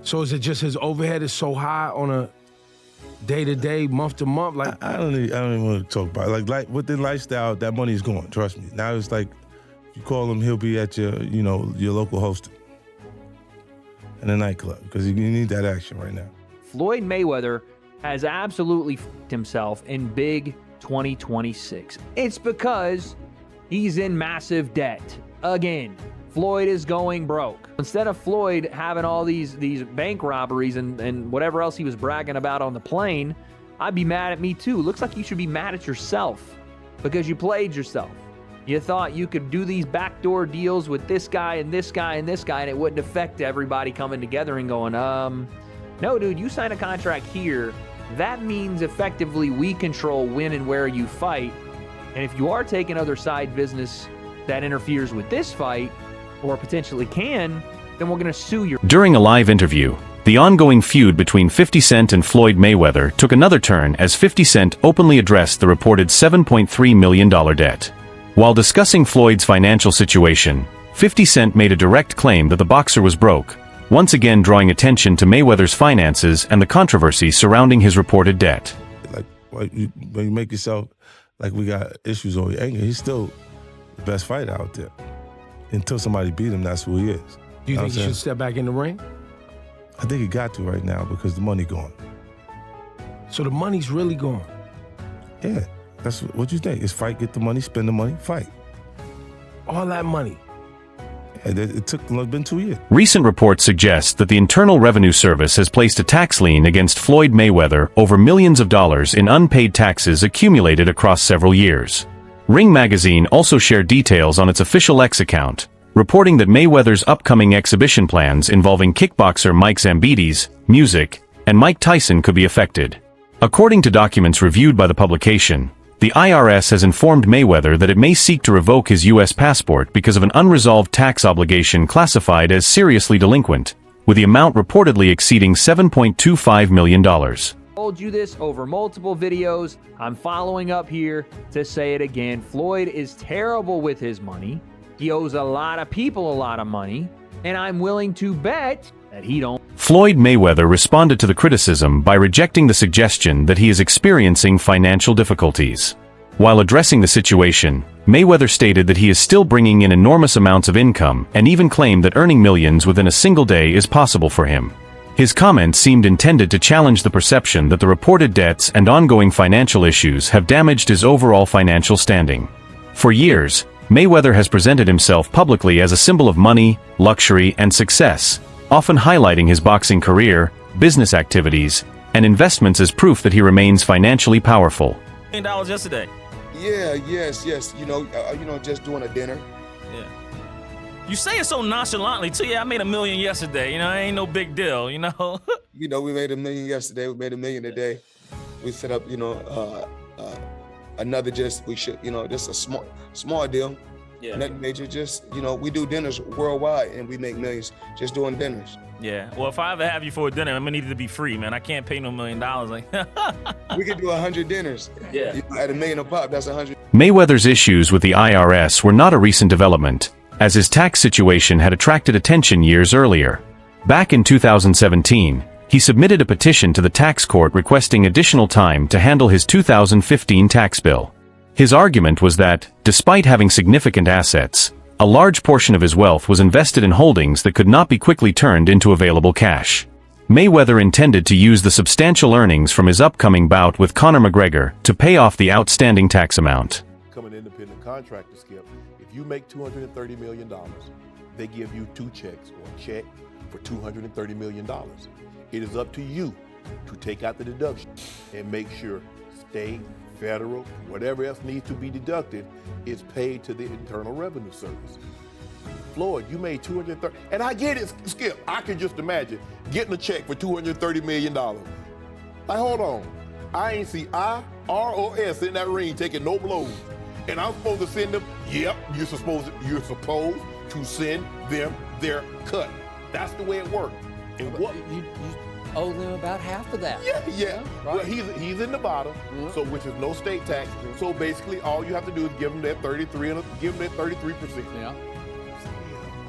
So is it just his overhead is so high on a day-to-day, month-to-month? Like I don't even want to talk about it. Like with the lifestyle, that money is gone. Trust me. Now it's like if you call him, he'll be at your local hosting in a nightclub because you need that action right now. Floyd Mayweather has absolutely f***ed himself in big 2026. It's because he's in massive debt again. Floyd is going broke. Instead of Floyd having all these bank robberies and whatever else he was bragging about on the plane, I'd be mad at me too. Looks like you should be mad at yourself because you played yourself. You thought you could do these backdoor deals with this guy and this guy and this guy and it wouldn't affect everybody coming together and going, no, dude, you signed a contract here. That means effectively we control when and where you fight. And if you are taking other side business that interferes with this fight, or potentially can, then we're going to sue you. During a live interview, the ongoing feud between 50 Cent and Floyd Mayweather took another turn as 50 Cent openly addressed the reported $7.3 million debt. While discussing Floyd's financial situation, 50 Cent made a direct claim that the boxer was broke, once again drawing attention to Mayweather's finances and the controversy surrounding his reported debt. Like when you make yourself like we got issues over your anger, he's still the best fighter out there. Until somebody beat him, that's who he is. Do you think he should step back in the ring? I think he got to right now because the money gone. So the money's really gone? Yeah, that's what you think. It's fight, get the money, spend the money, fight. All that money? Yeah, it's been 2 years. Recent reports suggest that the Internal Revenue Service has placed a tax lien against Floyd Mayweather over millions of dollars in unpaid taxes accumulated across several years. Ring magazine also shared details on its official X account, reporting that Mayweather's upcoming exhibition plans involving kickboxer Mike Zambides, music, and Mike Tyson could be affected. According to documents reviewed by the publication, the IRS has informed Mayweather that it may seek to revoke his U.S. passport because of an unresolved tax obligation classified as seriously delinquent, with the amount reportedly exceeding $7.25 million. Told you this over multiple videos. I'm following up here to say it again. Floyd is terrible with his money. He owes a lot of people a lot of money, and I'm willing to bet that he don't. Floyd Mayweather responded to the criticism by rejecting the suggestion that he is experiencing financial difficulties. While addressing the situation, Mayweather stated that he is still bringing in enormous amounts of income and even claimed that earning millions within a single day is possible for him. His comments seemed intended to challenge the perception that the reported debts and ongoing financial issues have damaged his overall financial standing. For years, Mayweather has presented himself publicly as a symbol of money, luxury, and success, often highlighting his boxing career, business activities, and investments as proof that he remains financially powerful. $1 million yesterday. Yeah, yes. Just doing a dinner. Yeah. You say it so nonchalantly too. Yeah, I made $1 million yesterday. It ain't no big deal. We made $1 million yesterday. We made $1 million today. We set up, another just a small deal. Yeah. Nothing major. Just we do dinners worldwide and we make millions just doing dinners. Yeah. Well, if I ever have you for a dinner, I'm gonna need it to be free, man. I can't pay no $1 million. Like, we could do 100 dinners. Yeah. At $1 million a pop, that's 100. Mayweather's issues with the IRS were not a recent development, as his tax situation had attracted attention years earlier. Back in 2017, he submitted a petition to the tax court requesting additional time to handle his 2015 tax bill. His argument was that, despite having significant assets, a large portion of his wealth was invested in holdings that could not be quickly turned into available cash. Mayweather intended to use the substantial earnings from his upcoming bout with Conor McGregor to pay off the outstanding tax amount. Become an independent contractor, Skip. If you make $230 million, they give you 2 checks or a check for $230 million. It is up to you to take out the deduction and make sure state, federal, whatever else needs to be deducted is paid to the Internal Revenue Service. Floyd, you made $230, and I get it, Skip. I can just imagine getting a check for $230 million. Like, hold on. I ain't see I, R, or S in that ring taking no blows. And I'm supposed to send them, yep, you're supposed to send them their cut. That's the way it works. And what you owe them about half of that. Yeah. Right. Well, he's in Nevada, so which is no state tax. So basically, all you have to do is give them that 33 and give them that 33%. Yeah.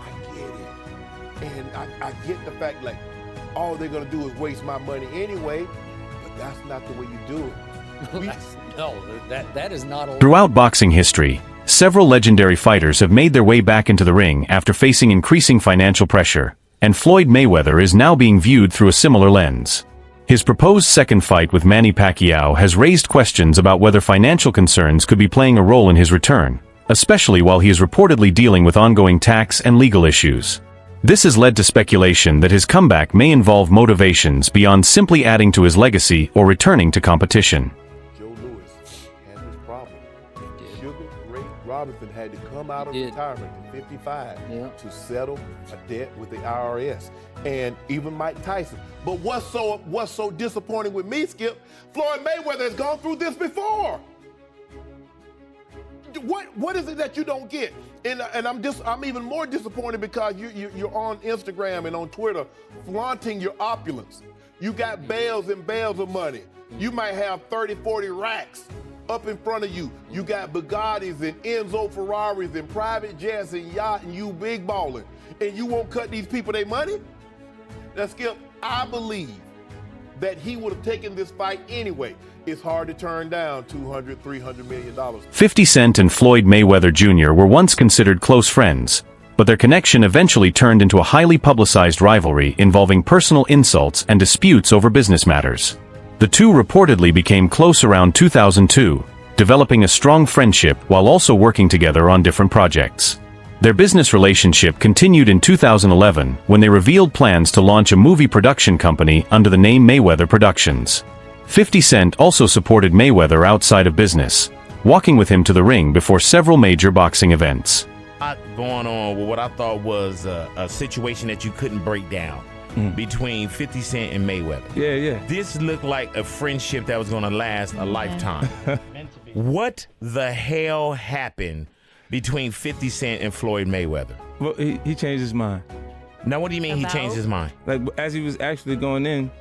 I get it, and I get the fact, like, all they're gonna do is waste my money anyway. But that's not the way you do it. That is not a... Throughout boxing history, several legendary fighters have made their way back into the ring after facing increasing financial pressure, and Floyd Mayweather is now being viewed through a similar lens. His proposed second fight with Manny Pacquiao has raised questions about whether financial concerns could be playing a role in his return, especially while he is reportedly dealing with ongoing tax and legal issues. This has led to speculation that his comeback may involve motivations beyond simply adding to his legacy or returning to competition. Joe Louis had this problem. Sugar Ray Robinson had to come out of retirement at 55 to settle a debt with the IRS, and even Mike Tyson. But what's so disappointing with me, Skip? Floyd Mayweather has gone through this before. What is it that you don't get? And I'm even more disappointed because you're on Instagram and on Twitter flaunting your opulence. You got bales and bales of money. You might have 30, 40 racks up in front of you. You got Bugattis and Enzo Ferraris and private jets and yacht, and you big balling. And you won't cut these people their money? Now, Skip, I believe that he would have taken this fight anyway. It's hard to turn down $200, $300 million. 50 Cent and Floyd Mayweather Jr. were once considered close friends, but their connection eventually turned into a highly publicized rivalry involving personal insults and disputes over business matters. The two reportedly became close around 2002, developing a strong friendship while also working together on different projects. Their business relationship continued in 2011 when they revealed plans to launch a movie production company under the name Mayweather Productions. 50 Cent also supported Mayweather outside of business, walking with him to the ring before several major boxing events. Going on with what I thought was a situation that you couldn't break down between 50 Cent and Mayweather. Yeah. This looked like a friendship that was going to last a lifetime. What the hell happened between 50 Cent and Floyd Mayweather? Well, he changed his mind. Now, what do you mean he changed his mind? Like, as he was actually going in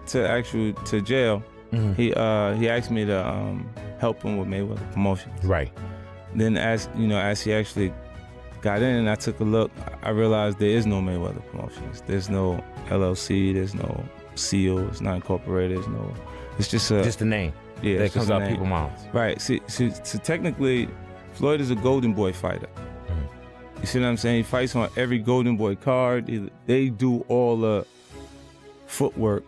to jail, he asked me to help him with Mayweather Promotions. Right. Then as he actually got in and I took a look, I realized there is no Mayweather Promotions. There's no LLC, there's no seal, it's not incorporated, it's just a name. Yeah, that comes out people's mouths. Right. See, so technically, Floyd is a Golden Boy fighter. You see what I'm saying? He fights on every Golden Boy card. They do all the footwork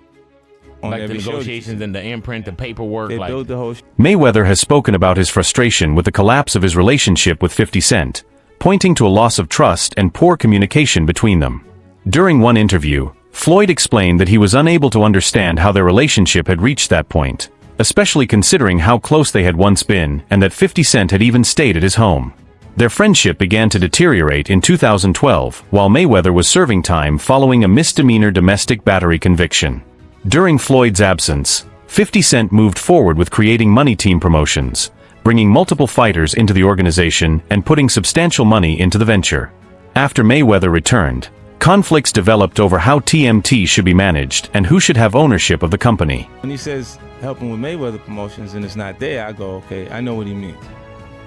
on like every the negotiations and the imprint, the paperwork. They build the whole Mayweather has spoken about his frustration with the collapse of his relationship with 50 Cent, pointing to a loss of trust and poor communication between them. During one interview, Floyd explained that he was unable to understand how their relationship had reached that point, especially considering how close they had once been and that 50 Cent had even stayed at his home. Their friendship began to deteriorate in 2012 while Mayweather was serving time following a misdemeanor domestic battery conviction. During Floyd's absence, 50 Cent moved forward with creating Money Team Promotions, bringing multiple fighters into the organization and putting substantial money into the venture. After Mayweather returned, conflicts developed over how TMT should be managed and who should have ownership of the company. When he says helping with Mayweather Promotions and it's not there, I go, okay, I know what he means.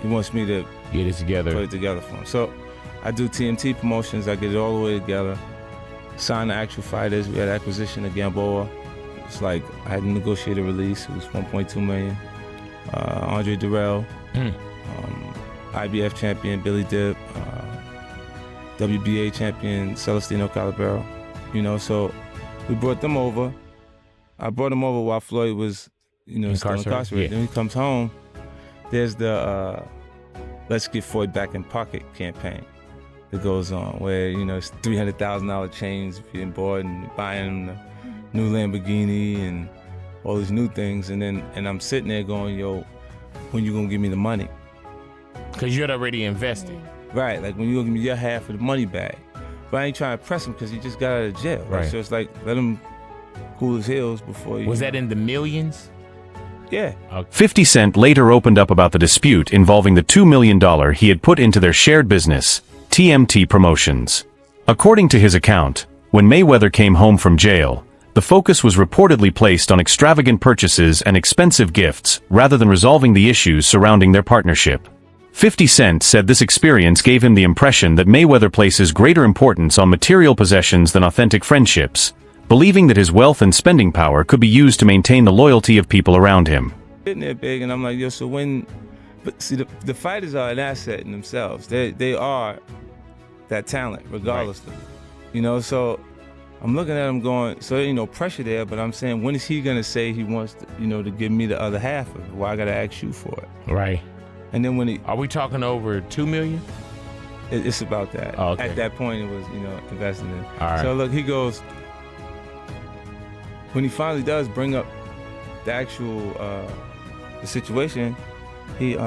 He wants me to get it together, put it together for him. So I do TMT Promotions, I get it all the way together, sign the actual fighters. We had acquisition of Gamboa. It's like I had a negotiated release. It was $1.2 million. Andre Durrell, IBF champion Billy Dip, WBA champion Celestino Calabero. So we brought them over. I brought him over while Floyd was, still incarcerated. Yeah. Then he comes home. There's the Let's Get Floyd Back in Pocket campaign that goes on, where it's $300,000 chains being bought and buying the new Lamborghini and all these new things, and I'm sitting there going, yo, when you gonna give me the money? Because you'd already invested. Right, like when you gonna give me your half of the money back. But I ain't trying to press him because he just got out of jail. Right. So it's like, let him cool his heels before you. Was that in the millions? Yeah. 50 Cent later opened up about the dispute involving the $2 million he had put into their shared business, TMT Promotions. According to his account, when Mayweather came home from jail, the focus was reportedly placed on extravagant purchases and expensive gifts rather than resolving the issues surrounding their partnership. 50 Cent said this experience gave him the impression that Mayweather places greater importance on material possessions than authentic friendships, believing that his wealth and spending power could be used to maintain the loyalty of people around him. Getting there big, and I'm like, yo, so when, but see, the fighters are an asset in themselves. They are that talent, regardless of, you know, so I'm looking at him going, so there ain't no pressure there, but I'm saying, when is he gonna say he wants to, you know, to give me the other half of it? Why I gotta ask you for it? Right. And then when he, Are we talking over $2 million? it's about that. Oh, okay. At that point, it was, you know, investing in. All right. So look, he goes, when he finally does bring up the actual the situation, he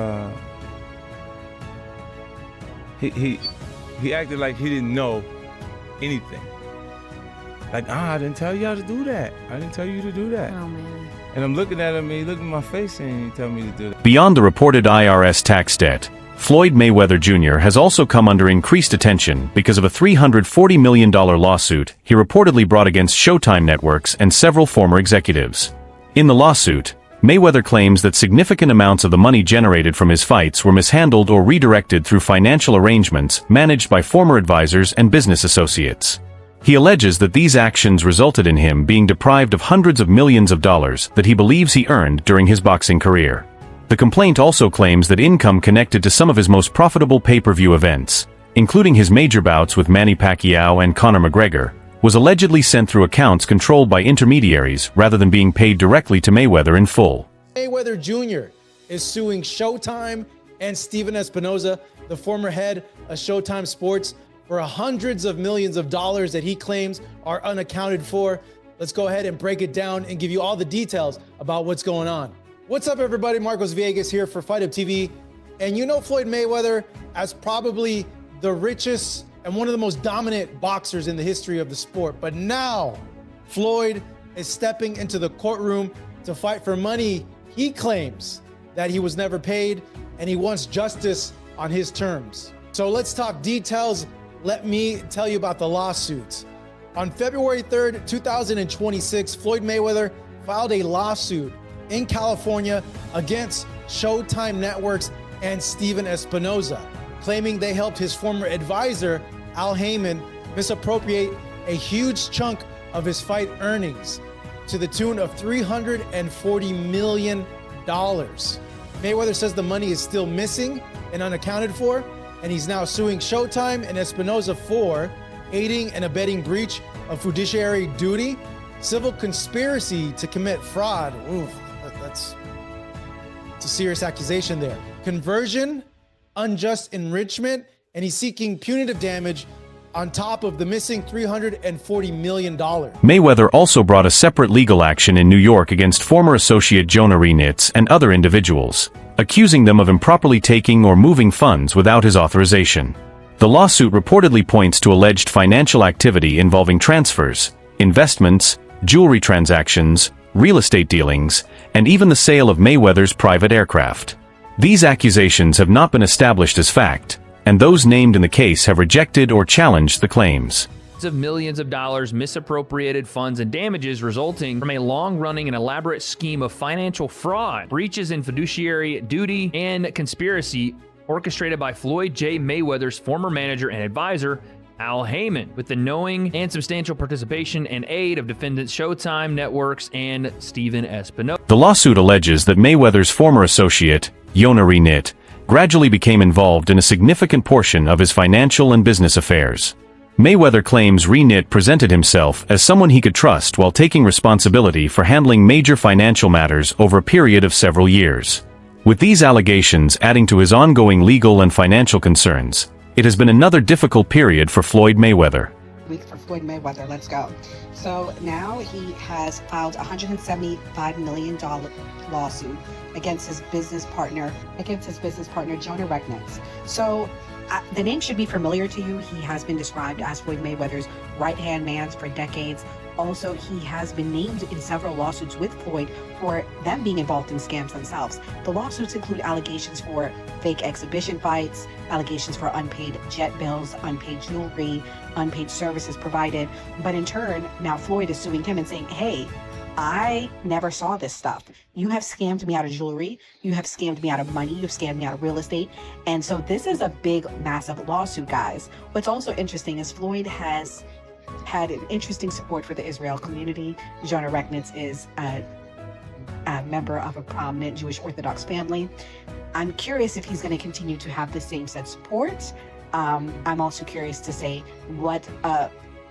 acted like he didn't know anything. Like, I didn't tell you how to do that. I didn't tell you to do that. Oh, man. And I'm looking at him, and he looked in my face, and he told me to do that. Beyond the reported IRS tax debt, Floyd Mayweather Jr. has also come under increased attention because of a $340 million lawsuit he reportedly brought against Showtime networks and several former executives. In the lawsuit, Mayweather claims that significant amounts of the money generated from his fights were mishandled or redirected through financial arrangements managed by former advisors and business associates. He alleges that these actions resulted in him being deprived of hundreds of millions of dollars that he believes he earned during his boxing career. The complaint also claims that income connected to some of his most profitable pay-per-view events, including his major bouts with Manny Pacquiao and Conor McGregor, was allegedly sent through accounts controlled by intermediaries rather than being paid directly to Mayweather in full. Mayweather Jr. is suing Showtime and Steven Espinoza, the former head of Showtime Sports, for hundreds of millions of dollars that he claims are unaccounted for. Let's go ahead and break it down and give you all the details about what's going on. What's up, everybody? Marcos Villegas here for Fight Up TV. And you know Floyd Mayweather as probably the richest and one of the most dominant boxers in the history of the sport. But now, Floyd is stepping into the courtroom to fight for money he claims that he was never paid, and he wants justice on his terms. So let's talk details. Let me tell you about the lawsuits. On February 3rd, 2026, Floyd Mayweather filed a lawsuit in California against Showtime Networks and Steven Espinoza, claiming they helped his former advisor, Al Heyman, misappropriate a huge chunk of his fight earnings to the tune of $340 million. Mayweather says the money is still missing and unaccounted for, and he's now suing Showtime and Espinoza for aiding and abetting breach of fiduciary duty, civil conspiracy to commit fraud. Ooh, that's a serious accusation there. Conversion, unjust enrichment, and he's seeking punitive damage on top of the missing $340 million. Mayweather also brought a separate legal action in New York against former associate Jana Rechnitz and other individuals, accusing them of improperly taking or moving funds without his authorization. The lawsuit reportedly points to alleged financial activity involving transfers, investments, jewelry transactions, real estate dealings, and even the sale of Mayweather's private aircraft. These accusations have not been established as fact, and those named in the case have rejected or challenged the claims. Of millions of dollars, misappropriated funds, and damages resulting from a long-running and elaborate scheme of financial fraud, breaches in fiduciary duty, and conspiracy orchestrated by Floyd J. Mayweather's former manager and advisor, Al Heyman, with the knowing and substantial participation and aid of defendants Showtime Networks and Steven Espinoza. The lawsuit alleges that Mayweather's former associate, Jana Rechnitz, gradually became involved in a significant portion of his financial and business affairs. Mayweather claims Rechnitz presented himself as someone he could trust while taking responsibility for handling major financial matters over a period of several years. With these allegations adding to his ongoing legal and financial concerns, it has been another difficult period for Floyd Mayweather. Week for Floyd Mayweather, let's go. So now he has filed a $175 million lawsuit against his business partner, Jana Rechnitz. So the name should be familiar to you. He has been described as Floyd Mayweather's right-hand man for decades. Also, he has been named in several lawsuits with Floyd for them being involved in scams themselves. The lawsuits include allegations for fake exhibition fights, allegations for unpaid jet bills, unpaid jewelry, unpaid services provided. But in turn, now Floyd is suing him and saying, hey, I never saw this stuff. You have scammed me out of jewelry. You have scammed me out of money. You've scammed me out of real estate. And so this is a big, massive lawsuit, guys. What's also interesting is Floyd has had an interesting support for the Israel community. Jana Rechnitz is a member of a prominent Jewish Orthodox family. I'm curious if he's going to continue to have the same set support. I'm also curious to say what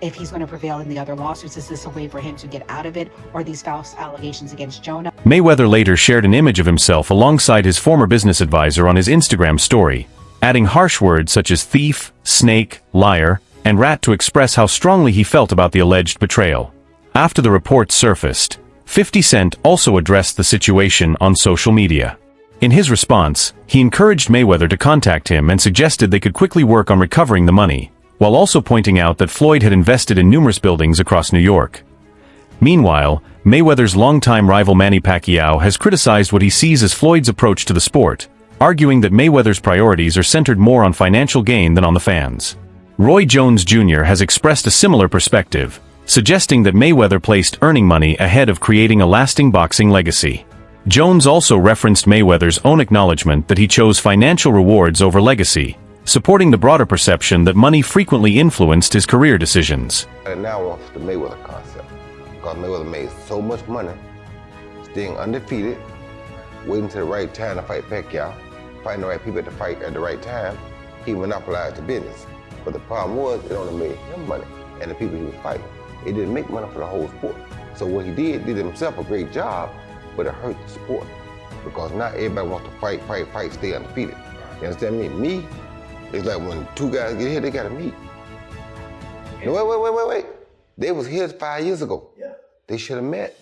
if he's going to prevail in the other lawsuits. Is this a way for him to get out of it, or these false allegations against Jonah? Mayweather later shared an image of himself alongside his former business advisor on his Instagram story, adding harsh words such as thief, snake, liar, and rat to express how strongly he felt about the alleged betrayal. After the reports surfaced, 50 Cent also addressed the situation on social media. In his response, he encouraged Mayweather to contact him and suggested they could quickly work on recovering the money, while also pointing out that Floyd had invested in numerous buildings across New York. Meanwhile, Mayweather's longtime rival Manny Pacquiao has criticized what he sees as Floyd's approach to the sport, arguing that Mayweather's priorities are centered more on financial gain than on the fans. Roy Jones Jr. has expressed a similar perspective, suggesting that Mayweather placed earning money ahead of creating a lasting boxing legacy. Jones also referenced Mayweather's own acknowledgement that he chose financial rewards over legacy, supporting the broader perception that money frequently influenced his career decisions. And now off the Mayweather concept, because Mayweather made so much money, staying undefeated, waiting to the right time to fight Pacquiao, finding the right people to fight at the right time. He monopolized the business. But the problem was, it only made him money and the people he was fighting. It didn't make money for the whole sport. So what he did himself a great job, but it hurt the sport. Because not everybody wants to fight, stay undefeated. You understand me? Me, it's like when two guys get here, they gotta meet. No, wait. They was here 5 years ago. Yeah. They should have met.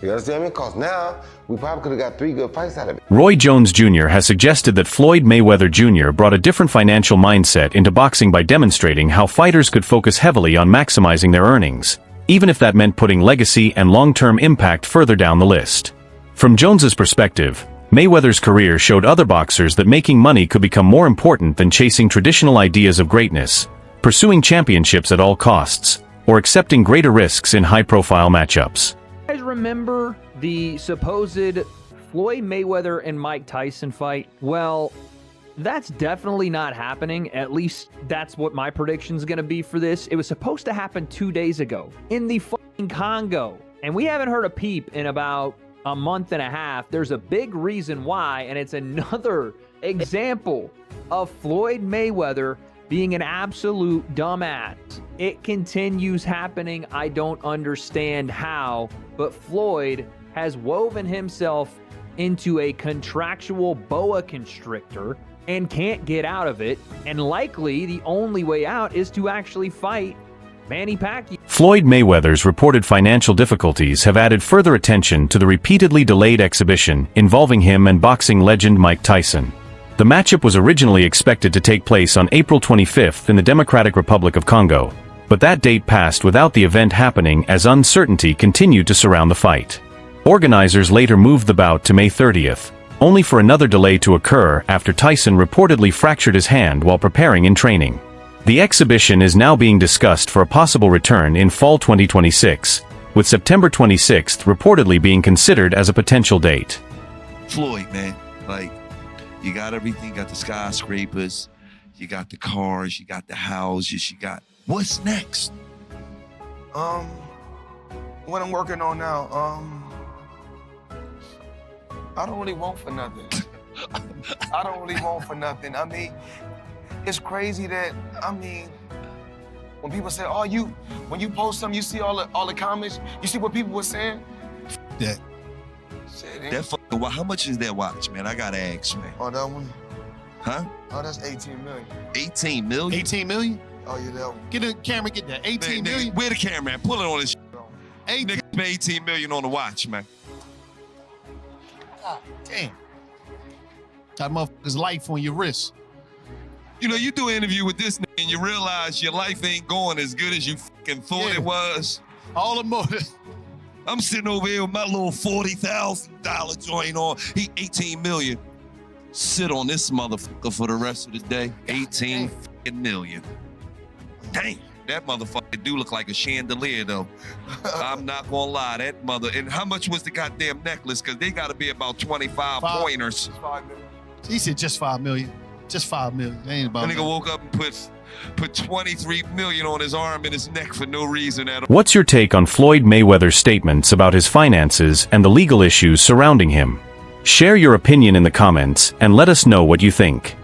You understand me? Because now, we probably could have got 3 good fights out of it. Roy Jones Jr. has suggested that Floyd Mayweather Jr. brought a different financial mindset into boxing by demonstrating how fighters could focus heavily on maximizing their earnings, even if that meant putting legacy and long-term impact further down the list. From Jones's perspective, Mayweather's career showed other boxers that making money could become more important than chasing traditional ideas of greatness, pursuing championships at all costs, or accepting greater risks in high-profile matchups. You guys remember the supposed Floyd Mayweather and Mike Tyson fight? Well, that's definitely not happening. At least that's what my prediction's gonna be for this. It was supposed to happen 2 days ago in the fucking Congo, and we haven't heard a peep in about a month and a half. There's a big reason why, and it's another example of Floyd Mayweather being an absolute dumbass. It continues happening. I don't understand how, but Floyd has woven himself into a contractual boa constrictor and can't get out of it, and likely the only way out is to actually fight Manny Pacquiao. Floyd Mayweather's reported financial difficulties have added further attention to the repeatedly delayed exhibition involving him and boxing legend Mike Tyson. The matchup was originally expected to take place on April 25th in the Democratic Republic of Congo, but that date passed without the event happening as uncertainty continued to surround the fight. Organizers later moved the bout to May 30th, only for another delay to occur after Tyson reportedly fractured his hand while preparing in training. The exhibition is now being discussed for a possible return in fall 2026, with September 26th reportedly being considered as a potential date. Floyd, man, like, you got everything, you got the skyscrapers, you got the cars, you got the houses, you got, what's next? What I'm working on now, I don't really want for nothing. I don't really want for nothing. I mean, it's crazy that, when people say, oh, when you post something, you see all the comments, you see what people were saying? That fucking, how much is that watch, man? I gotta ask, man. Oh, that one? Huh? Oh, that's 18 million. 18 million? 18 million? Oh, yeah, that one. Get the camera, get that. 18 million? Where the camera, man? Pull it on this. Nigga spent 18 million on the watch, man. God damn. That motherfucker's life on your wrist. You know, you do an interview with this nigga and you realize your life ain't going as good as you fucking thought it was. All the more. I'm sitting over here with my little $40,000 joint on. He 18 million. Sit on this motherfucker for the rest of the day. 18 million. Dang, that motherfucker do look like a chandelier though. I'm not gonna lie, that mother. And how much was the goddamn necklace? Cause they gotta be about 25 pointers. He said just 5 million. Just 5 million. It ain't about That nigga woke up and put 23 million on his arm and his neck for no reason at all. What's your take on Floyd Mayweather's statements about his finances and the legal issues surrounding him? Share your opinion in the comments and let us know what you think.